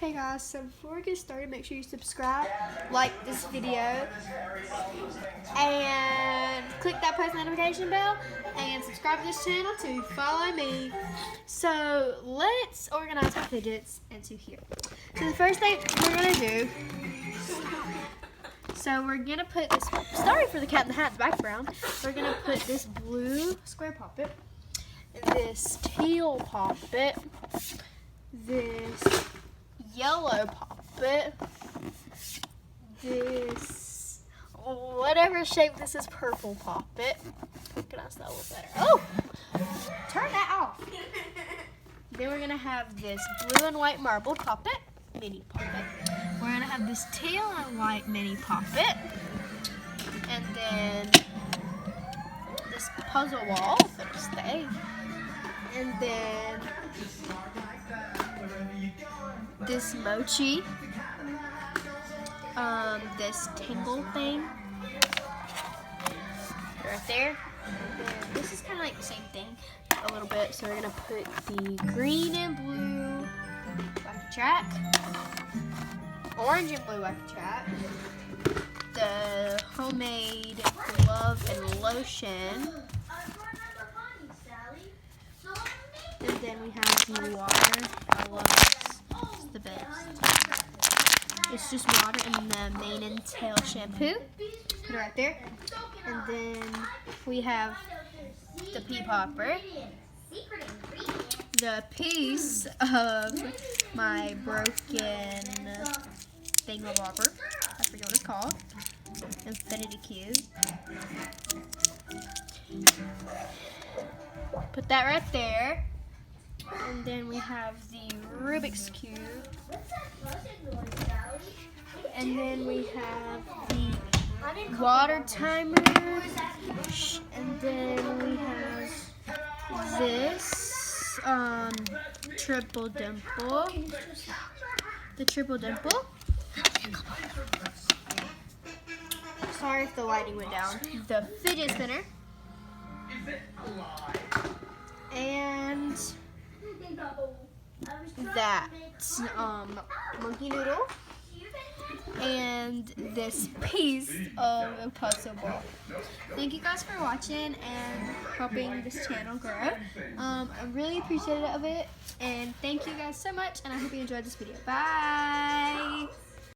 Hey guys, so before we get started, make sure you subscribe, like this video, and click that post notification bell, and subscribe to this channel to follow me. So let's organize our fidgets into here. So the first thing we're going to do, so we're going to put this, sorry for the cat in the hat background, we're going to put this blue square poppet, this teal poppet, this yellow poppet, this whatever shape this is, purple poppet. Organize that a little better. Oh, turn that off. Then we're gonna have this blue and white marble poppet, mini poppet. We're gonna have this teal and white mini poppet, and then this puzzle wall for the stay, and then this mochi, this tingle thing right there. And then this is kind of like the same thing a little bit. So we're gonna put the green and blue wacky track, orange and blue wacky track, the homemade glove and lotion, and then we have the water. I love this. It's the best. It's just water and the mane and tail shampoo. Put it right there. And then we have the pea popper, the piece of my broken thingamabobber. I forget what it's called. Infinity cube. Put that right there. And then we have the Rubik's Cube. And then we have the water timer. And then we have this triple dimple. The triple dimple. Sorry if the lighting went down. The fidget spinner. And that monkey noodle, and this piece of a puzzle ball. Thank you guys for watching and helping this channel grow. I really appreciated it, and thank you guys so much, and I hope you enjoyed this video. Bye!